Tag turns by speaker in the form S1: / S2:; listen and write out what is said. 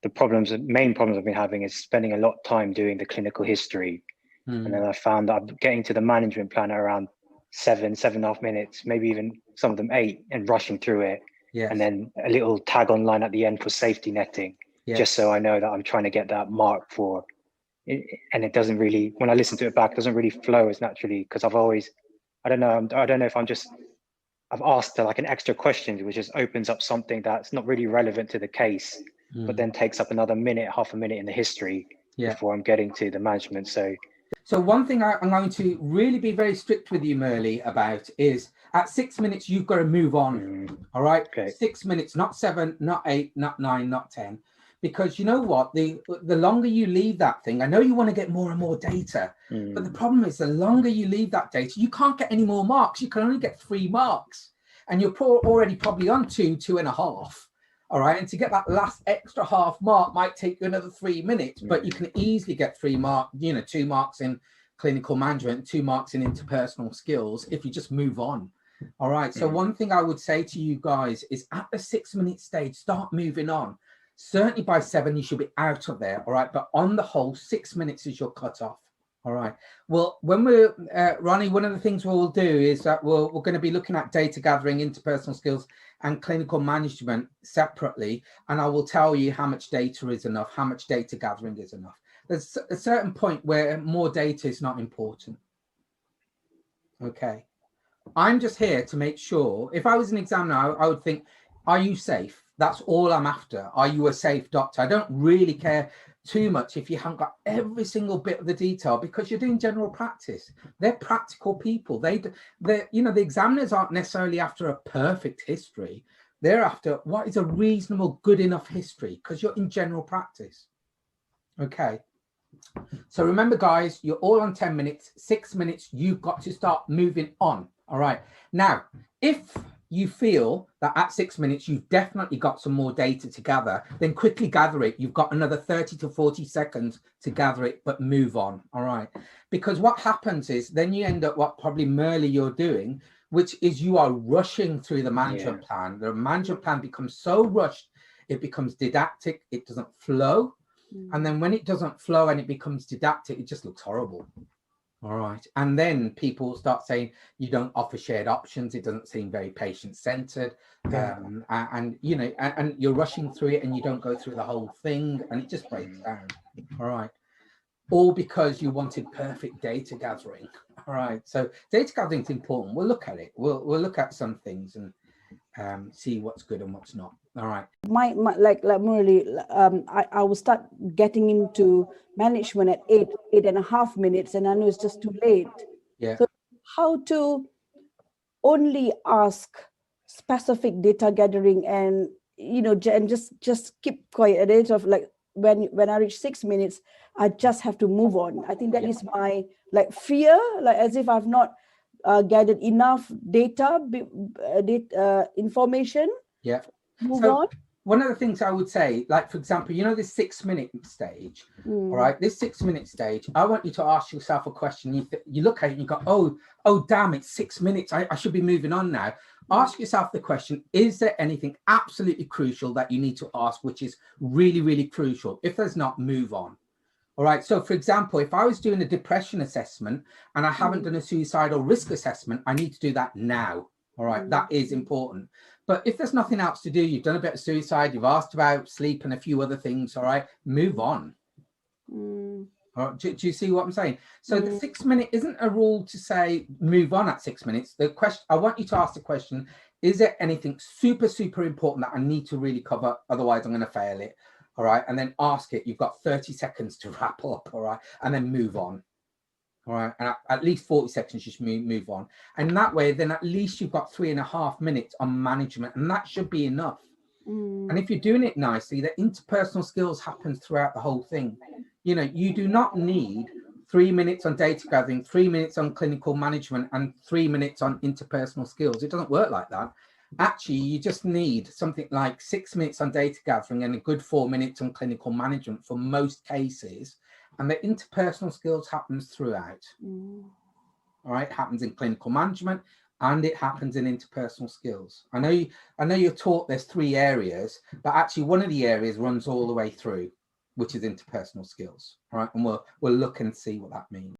S1: the main problems I've been having is spending a lot of time doing the clinical history. And then I found that I'm getting to the management plan at around 7.5 minutes, maybe even some of them 8, and rushing through it.
S2: Yes.
S1: And then a little tag online at the end for safety netting, just so I know that I'm trying to get that mark for it. And it doesn't really, when I listen to it back, it doesn't really flow as naturally, because I don't know if I've asked like an extra question, which just opens up something that's not really relevant to the case, but then takes up another minute, half a minute in the history before I'm getting to the management.
S2: So one thing I'm going to really be very strict with you, Murli, about is at 6 minutes, you've got to move on. All right.
S1: Okay.
S2: 6 minutes, not 7, not 8, not 9, not 10. Because you know what, the longer you leave that thing, I know you want to get more and more data, but the problem is the longer you leave that data, you can't get any more marks. You can only get 3 marks, and you're already probably on 2.5. All right, and to get that last extra half mark might take you another 3 minutes, but you can easily get 3 marks, 2 marks in clinical management, 2 marks in interpersonal skills if you just move on. All right, so one thing I would say to you guys is at the 6 minute stage, start moving on. Certainly by 7, you should be out of there. All right, but on the whole, 6 minutes is your cutoff. All right. Well, when we're, Ronnie, one of the things we'll do is that we're going to be looking at data gathering, interpersonal skills and clinical management separately. And I will tell you how much data is enough, how much data gathering is enough. There's a certain point where more data is not important. Okay. I'm just here to make sure, if I was an examiner, I would think, are you safe? That's all I'm after. Are you a safe doctor? I don't really care too much if you haven't got every single bit of the detail, because you're doing general practice. They're practical people. The examiners aren't necessarily after a perfect history. They're after what is a reasonable, good enough history, because you're in general practice. Okay. So remember, guys, you're all on 10 minutes, 6 minutes, you've got to start moving on. All right. Now, if you feel that at 6 minutes, you've definitely got some more data to gather, then quickly gather it. You've got another 30 to 40 seconds to gather it, but move on. All right. Because what happens is then you end up what probably Murli you're doing, which is you are rushing through the management plan. The management plan becomes so rushed, it becomes didactic, it doesn't flow. And then when it doesn't flow and it becomes didactic, it just looks horrible. All right. And then people start saying you don't offer shared options. It doesn't seem very patient-centered. And you're rushing through it and you don't go through the whole thing and it just breaks down. All right. All because you wanted perfect data gathering. All right. So data gathering is important. We'll look at it. We'll look at some things and see what's good and what's not. All right.
S3: Like Murli, I will start getting into management at 8.5 minutes, and I know it's just too late.
S2: Yeah.
S3: So how to only ask specific data gathering and and just keep quiet. At of like when I reach 6 minutes, I just have to move on. I think that is my fear, as if I've not gathered enough data, information.
S2: Yeah.
S3: Move on.
S2: One of the things I would say, like, for example, this 6 minute stage, all right, this 6 minute stage, I want you to ask yourself a question. You look at it and you go, oh, damn, it's 6 minutes. I should be moving on now. Ask yourself the question, is there anything absolutely crucial that you need to ask, which is really, really crucial? If there's not, move on. All right. So, for example, if I was doing a depression assessment and I haven't done a suicidal risk assessment, I need to do that now. All right. That is important. But if there's nothing else to do, you've done a bit of suicide, you've asked about sleep and a few other things. All right. Move on. All right, do you see what I'm saying? So the 6 minute isn't a rule to say move on at 6 minutes. The question, I want you to ask the question, is there anything super, super important that I need to really cover? Otherwise, I'm going to fail it. All right. And then ask it. You've got 30 seconds to wrap up. All right. And then move on. All right. And at least 40 seconds, you should move on. And that way, then at least you've got 3.5 minutes on management. And that should be enough. And if you're doing it nicely, the interpersonal skills happens throughout the whole thing. You do not need 3 minutes on data gathering, 3 minutes on clinical management, and 3 minutes on interpersonal skills. It doesn't work like that. Actually, you just need something like 6 minutes on data gathering and a good 4 minutes on clinical management for most cases. And the interpersonal skills happens throughout. All right, happens in clinical management and it happens in interpersonal skills. I know you're taught there's 3 areas, but actually one of the areas runs all the way through, which is interpersonal skills. All right, and we'll look and see what that means.